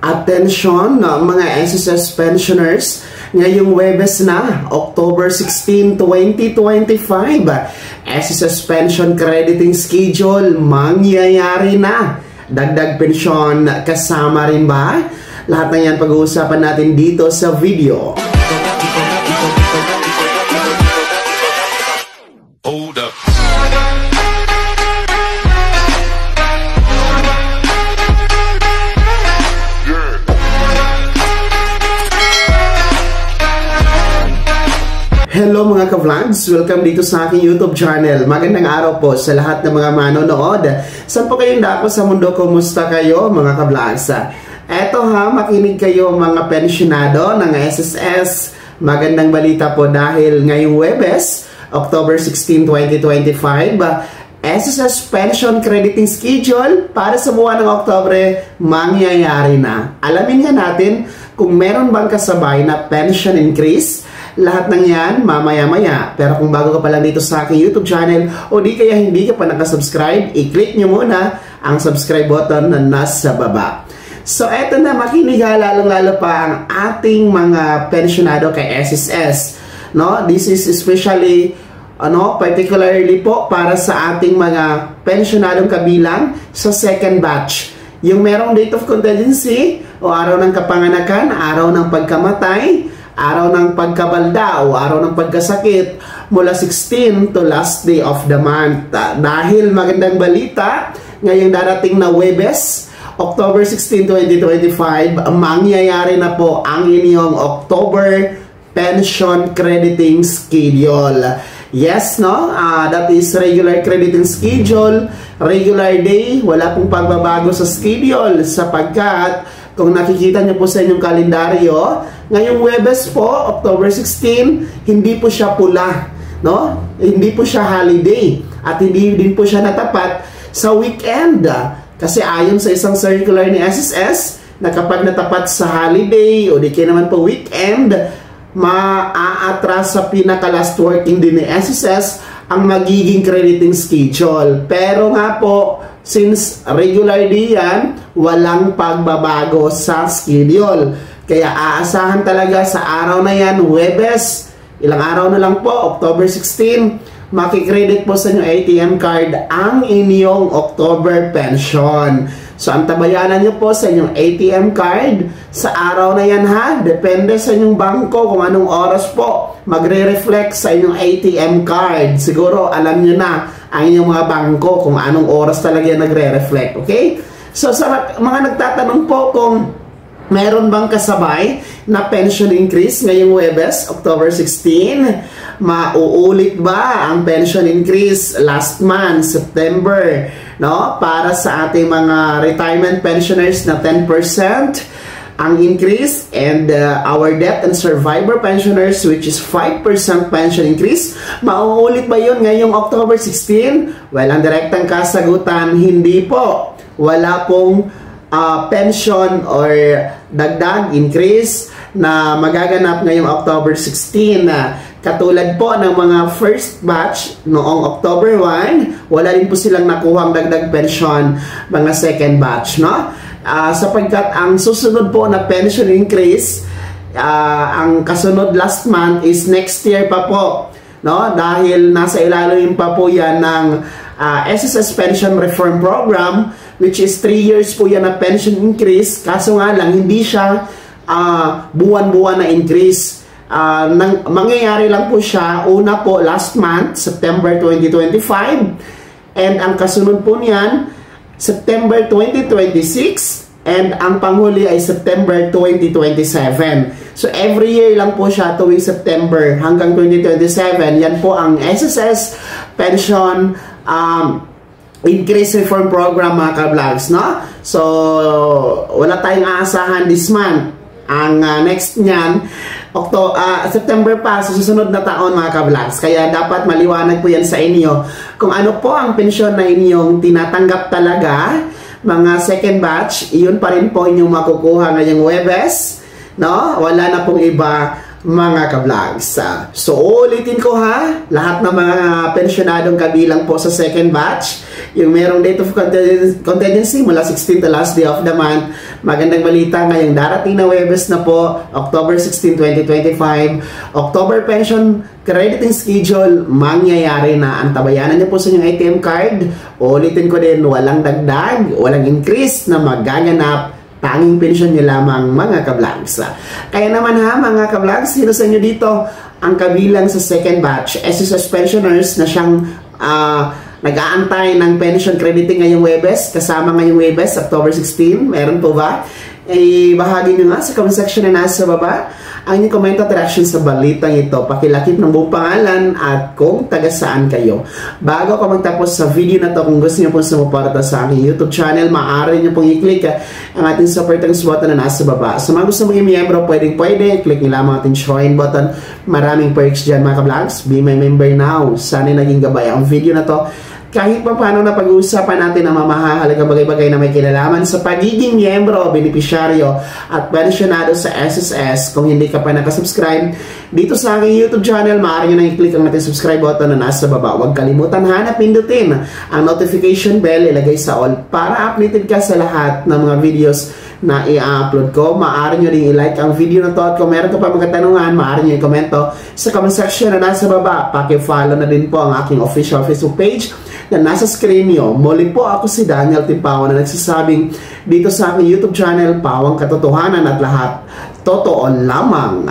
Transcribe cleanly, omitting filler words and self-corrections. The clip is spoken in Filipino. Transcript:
Attention mga SSS pensioners, ngayong Huwebes na, October 16, 2025, SSS pension crediting schedule mangyayari na. Dagdag pensyon kasama rin ba? Lahat na yan pag-uusapan natin dito sa video. Hold up. Hello mga ka-vlogs! Welcome dito sa aking YouTube channel. Magandang araw po sa lahat ng mga manonood. Saan po kayong dako sa mundo? Kumusta kayo mga ka-vlogs? Eto makinig kayo mga pensionado ng SSS. Magandang balita po dahil ngayong Huwebes, October 16, 2025, SSS pension crediting schedule para sa buwan ng Oktubre mangyayari na. Alamin nga natin kung meron bang kasabay na pension increase. Lahat ng yan mamaya-maya. Pero kung bago ka pa lang dito sa aking YouTube channel o di kaya hindi ka pa nakasubscribe, i-click nyo muna ang subscribe button na nasa baba. So eto na, makinig lalong-lalo pa ang ating mga pensionado kay SSS. No? This is especially particularly po para sa ating mga pensionadong kabilang sa second batch. Yung merong date of contingency o araw ng kapanganakan, araw ng pagkamatay, araw ng pagkabalda o araw ng pagkasakit mula 16 to last day of the month. Dahil magandang balita, ngayong darating na Huwebes, October 16, 2025, mangyayari na po ang inyong October pension crediting schedule. Yes, no? That is regular crediting schedule, regular day, wala pong pagbabago sa schedule sapagkat kung nakikita niyo po sa inyong kalendaryo, ngayong Huwebes po, October 16, hindi po siya pula, no? Hindi po siya holiday at hindi din po siya natapat sa weekend. Kasi ayon sa isang circular ni SSS, na kapag natapat sa holiday o di kaya naman po weekend, maa-atras sa pinaka-last working day ni SSS ang magiging crediting schedule. Pero nga po, since regular day yan, walang pagbabago sa schedule. Kaya aasahan talaga sa araw na yan, Huwebes, ilang araw na lang po, October 16, makikredit po sa inyong ATM card ang inyong October pension. So, antabayanan nyo po sa inyong ATM card sa araw na yan depende sa inyong bangko kung anong oras po magre-reflect sa inyong ATM card. Siguro alam nyo na ang inyong mga bangko kung anong oras talaga yan nagre-reflect. Okay? So, sa mga nagtatanong po kung meron bang kasabay na pension increase ngayong Huwebes, October 16, mauulit ba ang pension increase last month, September, no? Para sa ating mga retirement pensioners na 10% ang increase, and our death and survivor pensioners which is 5% pension increase, mauulit ba yun ngayong October 16? Well, ang direktang kasagutan, hindi po. Wala pong pension or dagdag increase na magaganap ngayong October 16. Katulad po ng mga first batch noong October 1, wala rin po silang nakuhang dagdag pension mga second batch, no? Sapagkat ang susunod po na pension increase, ang kasunod last month is next year pa po, no? Dahil nasa ilalim pa po yan ng SSS Pension Reform Program, which is 3 years po yan na pension increase. Kaso nga lang, hindi siya buwan-buwan na increase. Mangyayari lang po siya, una po last month, September 2025, and ang kasunod po niyan, September 2026, and ang panghuli ay September 2027. So every year lang po siya tuwing September hanggang 2027. Yan po ang SSS Pension Increase Reform Program mga ka-vlogs, no? So wala tayong aasahan this month. Ang next niyan, September pa, sa susunod na taon mga ka-vlogs. Kaya dapat maliwanag po yan sa inyo kung ano po ang pensyon na inyong tinatanggap talaga. Mga second batch, iyon pa rin po inyong makukuha ngayong Huwebes, no? Wala na pong iba mga ka-vlogs. So, ulitin ko ha, lahat ng mga pensyonadong kabilang po sa second batch, yung merong date of contingency mula 16 to last day of the month. Magandang balita ngayong darating na Webes na po, October 16, 2025. October pension crediting schedule, mangyayari na. Antabayanan niyo po sa inyong ATM card. Ulitin ko din, walang dagdag, walang increase na magaganap. Tanging pensyon niyo lamang mga ka-vlogs. Kaya naman ha mga ka-vlogs, sino sa inyo dito ang kabilang sa second batch SSS pensioners na siyang nag-aantay ng pension crediting ngayong Webes, kasama ngayong Webes, October 16, meron po ba? Bahagi nyo nga sa comment section na nasa baba ang inyong comment at reaction sa balitang ito. Pakilakip ng buong pangalan at kung taga saan kayo. Bago ako magtapos sa video na to, kung gusto nyo pong sumuporta sa aking YouTube channel, maaari nyo pong i-click ang ating support button na nasa baba. Sa mga gusto mong i-membro, pwede, click nyo lamang ating join button. Maraming perks dyan mga ka-vlogs. Be my member now. Sana naging gabay ang video na to. Kahit pa paano na pag-uusapan natin ang mamahalagang bagay-bagay na may kinalaman sa pagiging miyembro, benepisyaryo at pensionado sa SSS. Kung hindi ka pa nakasubscribe dito sa aking YouTube channel, maaari nyo na i-click ang ating subscribe button na nasa baba. Huwag kalimutan na pindutin ang notification bell, ilagay sa all para updated ka sa lahat ng mga videos na i-upload ko. Maaari nyo rin i-like ang video na to at kung meron ka pa mga katanungan, maaari nyo i-komento sa comment section na nasa baba. Paki-follow na din po ang aking official Facebook page na nasa screen nyo. Muli po ako si Daniel Timpawan na nagsasabing dito sa aking YouTube channel, Pawang Katotohanan at lahat totoo lamang.